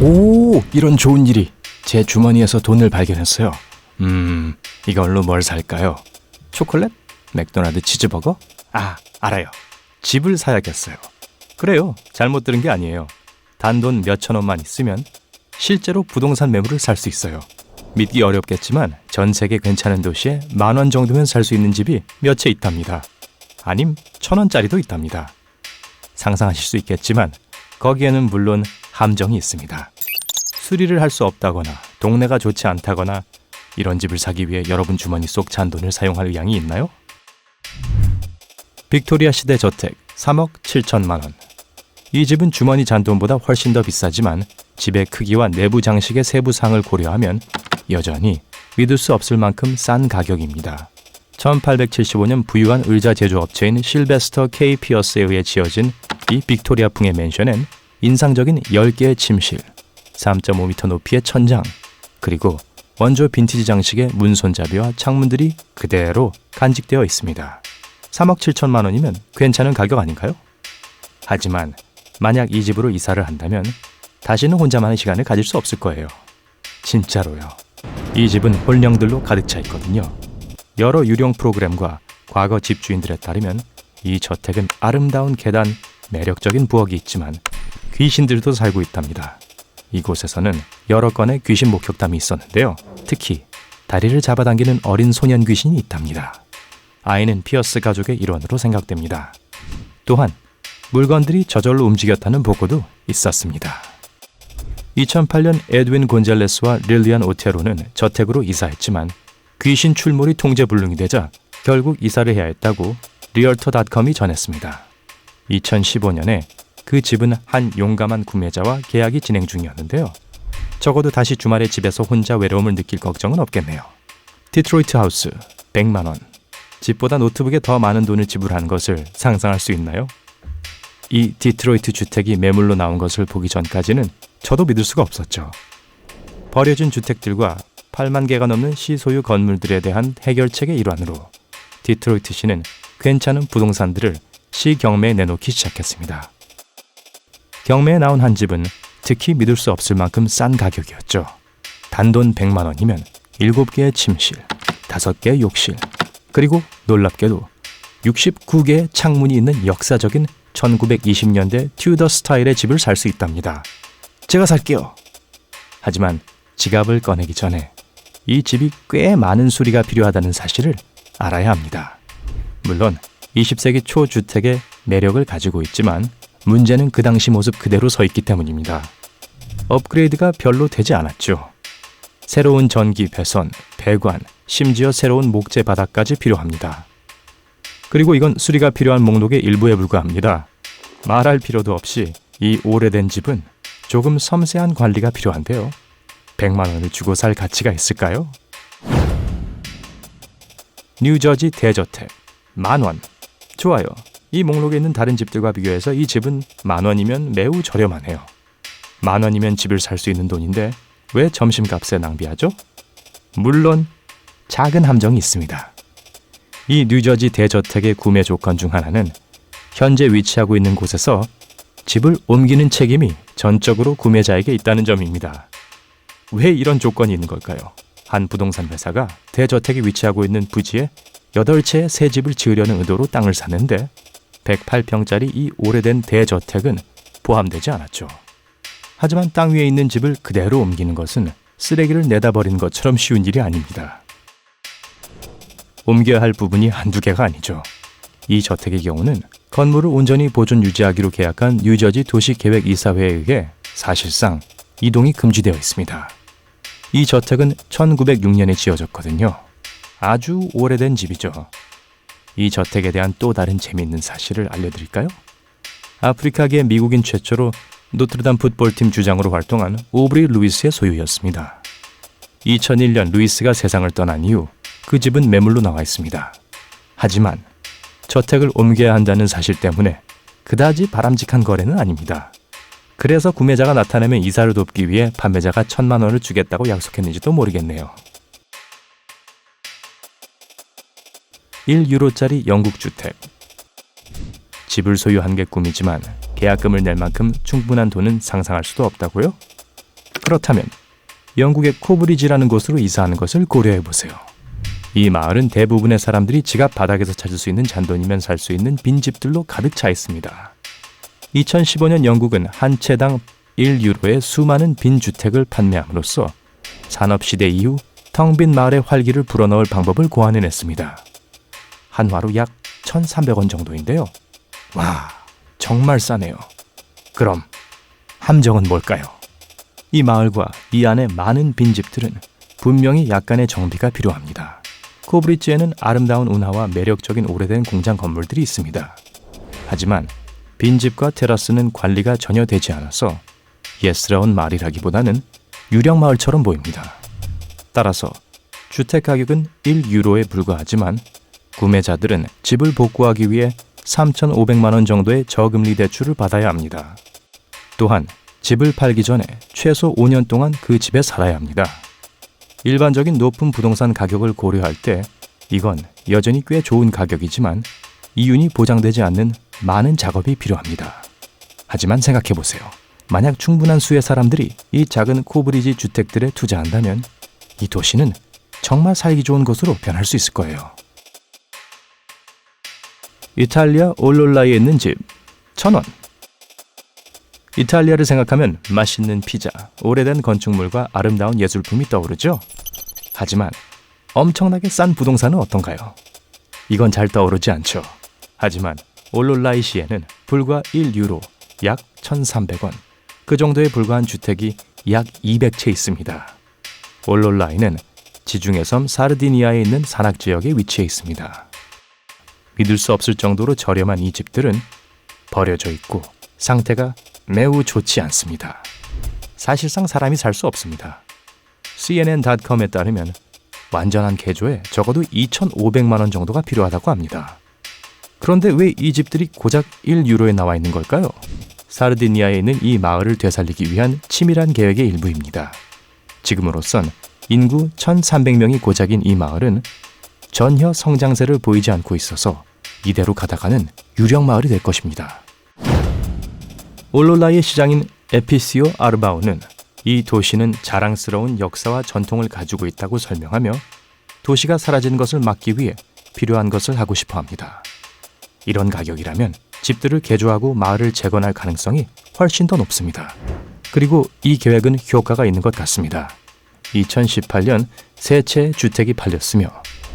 오, 이런 좋은 일이. 제 주머니에서 돈을 발견했어요. 이걸로 뭘 살까요? 초콜릿? 맥도날드 치즈버거? 아, 알아요. 집을 사야겠어요. 그래요, 잘못 들은 게 아니에요. 단돈 몇천 원만 있으면 실제로 부동산 매물을 살 수 있어요. 믿기 어렵겠지만 전 세계 괜찮은 도시에 10,000원 정도면 살 수 있는 집이 몇 채 있답니다. 아님 1,000원짜리도 있답니다. 상상하실 수 있겠지만 거기에는 물론 함정이 있습니다. 수리를 할 수 없다거나 동네가 좋지 않다거나 이런 집을 사기 위해 여러분 주머니 속 잔돈을 사용할 의향이 있나요? 빅토리아 시대 저택 3억 7천만 원. 이 집은 주머니 잔돈보다 훨씬 더 비싸지만 집의 크기와 내부 장식의 세부사항을 고려하면 여전히 믿을 수 없을 만큼 싼 가격입니다. 1875년 부유한 의자 제조업체인 실베스터 K 피어스에 의해 지어진 이 빅토리아풍의 맨션엔 인상적인 10개의 침실, 3.5m 높이의 천장, 그리고 원조 빈티지 장식의 문손잡이와 창문들이 그대로 간직되어 있습니다. 3억 7천만 원이면 괜찮은 가격 아닌가요? 하지만 만약 이 집으로 이사를 한다면 다시는 혼자만의 시간을 가질 수 없을 거예요. 진짜로요. 이 집은 혼령들로 가득 차 있거든요. 여러 유령 프로그램과 과거 집주인들에 따르면 이 저택은 아름다운 계단, 매력적인 부엌이 있지만 귀신들도 살고 있답니다. 이곳에서는 여러 건의 귀신 목격담이 있었는데요. 특히 다리를 잡아당기는 어린 소년 귀신이 있답니다. 아이는 피어스 가족의 일원으로 생각됩니다. 또한 물건들이 저절로 움직였다는 보고도 있었습니다. 2008년 에드윈 곤잘레스와 릴리안 오테로는 저택으로 이사했지만 귀신 출몰이 통제불능이 되자 결국 이사를 해야 했다고 리얼터.com이 전했습니다. 2015년에 그 집은 한 용감한 구매자와 계약이 진행 중이었는데요. 적어도 다시 주말에 집에서 혼자 외로움을 느낄 걱정은 없겠네요. 디트로이트 하우스 100만 원. 집보다 노트북에 더 많은 돈을 지불하는 것을 상상할 수 있나요? 이 디트로이트 주택이 매물로 나온 것을 보기 전까지는 저도 믿을 수가 없었죠. 버려진 주택들과 8만 개가 넘는 시소유 건물들에 대한 해결책의 일환으로 디트로이트시는 괜찮은 부동산들을 시 경매에 내놓기 시작했습니다. 경매에 나온 한 집은 특히 믿을 수 없을 만큼 싼 가격이었죠. 단돈 100만 원이면 7개의 침실, 5개의 욕실, 그리고 놀랍게도 69개의 창문이 있는 역사적인 1920년대 튜더 스타일의 집을 살 수 있답니다. 제가 살게요. 하지만 지갑을 꺼내기 전에 이 집이 꽤 많은 수리가 필요하다는 사실을 알아야 합니다. 물론 20세기 초 주택의 매력을 가지고 있지만 문제는 그 당시 모습 그대로 서 있기 때문입니다. 업그레이드가 별로 되지 않았죠. 새로운 전기 배선, 배관, 심지어 새로운 목재 바닥까지 필요합니다. 그리고 이건 수리가 필요한 목록의 일부에 불과합니다. 말할 필요도 없이 이 오래된 집은 조금 섬세한 관리가 필요한데요. 100만 원을 주고 살 가치가 있을까요? 뉴저지 대저택 10,000원. 좋아요. 이 목록에 있는 다른 집들과 비교해서 이 집은 10,000원이면 매우 저렴하네요. 10,000원이면 집을 살 수 있는 돈인데 왜 점심값에 낭비하죠? 물론 작은 함정이 있습니다. 이 뉴저지 대저택의 구매 조건 중 하나는 현재 위치하고 있는 곳에서 집을 옮기는 책임이 전적으로 구매자에게 있다는 점입니다. 왜 이런 조건이 있는 걸까요? 한 부동산 회사가 대저택이 위치하고 있는 부지에 8채의 새 집을 지으려는 의도로 땅을 샀는데 108평짜리 이 오래된 대저택은 포함되지 않았죠. 하지만 땅 위에 있는 집을 그대로 옮기는 것은 쓰레기를 내다 버리는 것처럼 쉬운 일이 아닙니다. 옮겨야 할 부분이 한두 개가 아니죠. 이 저택의 경우는 건물을 온전히 보존 유지하기로 계약한 뉴저지 도시계획이사회에 의해 사실상 이동이 금지되어 있습니다. 이 저택은 1906년에 지어졌거든요. 아주 오래된 집이죠. 이 저택에 대한 또 다른 재미있는 사실을 알려드릴까요? 아프리카계 미국인 최초로 노트르담 풋볼팀 주장으로 활동한 오브리 루이스의 소유였습니다. 2001년 루이스가 세상을 떠난 이후 그 집은 매물로 나와 있습니다. 하지만 저택을 옮겨야 한다는 사실 때문에 그다지 바람직한 거래는 아닙니다. 그래서 구매자가 나타나면 이사를 돕기 위해 판매자가 1,000만 원을 주겠다고 약속했는지도 모르겠네요. 1유로짜리 영국 주택. 집을 소유한 게 꿈이지만 계약금을 낼 만큼 충분한 돈은 상상할 수도 없다고요? 그렇다면 영국의 코브리지라는 곳으로 이사하는 것을 고려해보세요. 이 마을은 대부분의 사람들이 지갑 바닥에서 찾을 수 있는 잔돈이면 살 수 있는 빈집들로 가득 차 있습니다. 2015년 영국은 한 채당 1유로의 수많은 빈주택을 판매함으로써 산업시대 이후 텅 빈 마을의 활기를 불어넣을 방법을 고안해냈습니다. 한화로 약 1,300원 정도인데요. 와, 정말 싸네요. 그럼 함정은 뭘까요? 이 마을과 이 안의 많은 빈집들은 분명히 약간의 정비가 필요합니다. 코브리지에는 아름다운 운하와 매력적인 오래된 공장 건물들이 있습니다. 하지만 빈집과 테라스는 관리가 전혀 되지 않아서 옛스러운 마을이라기보다는 유령 마을처럼 보입니다. 따라서 주택 가격은 1유로에 불과하지만 구매자들은 집을 복구하기 위해 3,500만 원 정도의 저금리 대출을 받아야 합니다. 또한 집을 팔기 전에 최소 5년 동안 그 집에 살아야 합니다. 일반적인 높은 부동산 가격을 고려할 때 이건 여전히 꽤 좋은 가격이지만 이윤이 보장되지 않는 많은 작업이 필요합니다. 하지만 생각해보세요. 만약 충분한 수의 사람들이 이 작은 코브리지 주택들에 투자한다면 이 도시는 정말 살기 좋은 곳으로 변할 수 있을 거예요. 이탈리아 올롤라이에 있는 집 1,000원. 이탈리아를 생각하면 맛있는 피자, 오래된 건축물과 아름다운 예술품이 떠오르죠? 하지만 엄청나게 싼 부동산은 어떤가요? 이건 잘 떠오르지 않죠. 하지만 올롤라이시에는 불과 1유로, 약 1,300원, 그 정도에 불과한 주택이 약 200채 있습니다. 올롤라이는 지중해 섬 사르디니아에 있는 산악지역에 위치해 있습니다. 믿을 수 없을 정도로 저렴한 이 집들은 버려져 있고 상태가 매우 좋지 않습니다. 사실상 사람이 살 수 없습니다. CNN.com에 따르면 완전한 개조에 적어도 2,500만 원 정도가 필요하다고 합니다. 그런데 왜 이 집들이 고작 1유로에 나와 있는 걸까요? 사르디니아에 있는 이 마을을 되살리기 위한 치밀한 계획의 일부입니다. 지금으로선 인구 1,300명이 고작인 이 마을은 전혀 성장세를 보이지 않고 있어서 이대로 가다가는 유령 마을이 될 것입니다. 올롤라이의 시장인 에피시오 아르바오는 이 도시는 자랑스러운 역사와 전통을 가지고 있다고 설명하며 도시가 사라지는 것을 막기 위해 필요한 것을 하고 싶어 합니다. 이런 가격이라면 집들을 개조하고 마을을 재건할 가능성이 훨씬 더 높습니다. 그리고 이 계획은 효과가 있는 것 같습니다. 2018년 세 채의 주택이 팔렸으며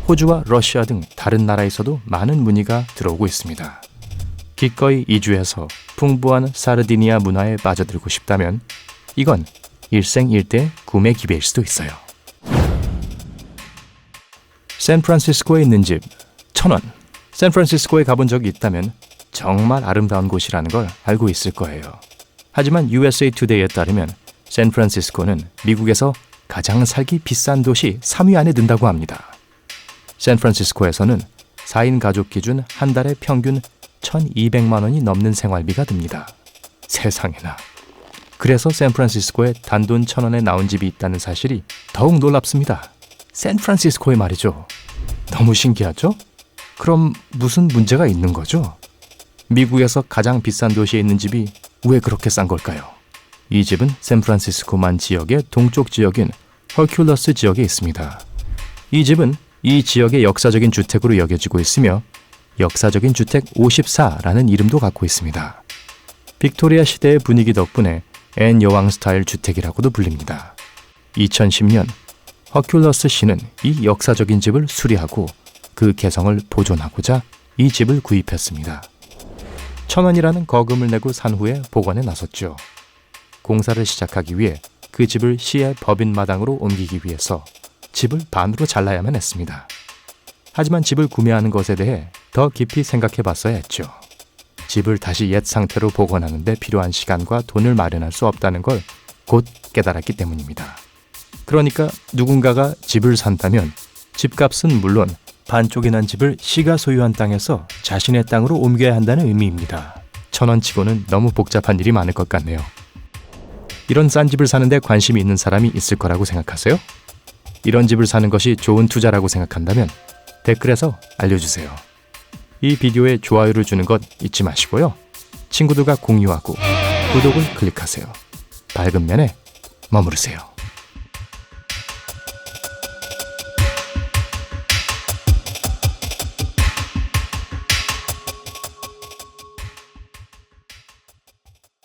호주와 러시아 등 다른 나라에서도 많은 문의가 들어오고 있습니다. 기꺼이 이주해서 풍부한 사르디니아 문화에 빠져들고 싶다면 이건 일생일대 구매 기회일 수도 있어요. 샌프란시스코에 있는 집 1,000원. 샌프란시스코에 가본 적이 있다면 정말 아름다운 곳이라는 걸 알고 있을 거예요. 하지만 USA Today에 따르면 샌프란시스코는 미국에서 가장 살기 비싼 도시 3위 안에 든다고 합니다. 샌프란시스코에서는 4인 가족 기준 한 달에 평균 1,200만 원이 넘는 생활비가 듭니다. 세상에나. 그래서 샌프란시스코에 단돈 1,000원에 나온 집이 있다는 사실이 더욱 놀랍습니다. 샌프란시스코에 말이죠. 너무 신기하죠? 그럼 무슨 문제가 있는 거죠? 미국에서 가장 비싼 도시에 있는 집이 왜 그렇게 싼 걸까요? 이 집은 샌프란시스코만 지역의 동쪽 지역인 허큘러스 지역에 있습니다. 이 집은 이 지역의 역사적인 주택으로 여겨지고 있으며 역사적인 주택 54라는 이름도 갖고 있습니다. 빅토리아 시대의 분위기 덕분에 앤 여왕 스타일 주택이라고도 불립니다. 2010년 허큘러스 씨는 이 역사적인 집을 수리하고 그 개성을 보존하고자 이 집을 구입했습니다. 1,000원이라는 거금을 내고 산 후에 복원에 나섰죠. 공사를 시작하기 위해 그 집을 시의 법인 마당으로 옮기기 위해서 집을 반으로 잘라야만 했습니다. 하지만 집을 구매하는 것에 대해 더 깊이 생각해 봤어야 했죠. 집을 다시 옛 상태로 복원하는 데 필요한 시간과 돈을 마련할 수 없다는 걸 곧 깨달았기 때문입니다. 그러니까 누군가가 집을 산다면 집값은 물론 반쪽이 난 집을 시가 소유한 땅에서 자신의 땅으로 옮겨야 한다는 의미입니다. 1,000원 치고는 너무 복잡한 일이 많을 것 같네요. 이런 싼 집을 사는데 관심이 있는 사람이 있을 거라고 생각하세요? 이런 집을 사는 것이 좋은 투자라고 생각한다면 댓글에서 알려주세요. 이 비디오에 좋아요를 주는 것 잊지 마시고요. 친구들과 공유하고 구독을 클릭하세요. 밝은 면에 머무르세요.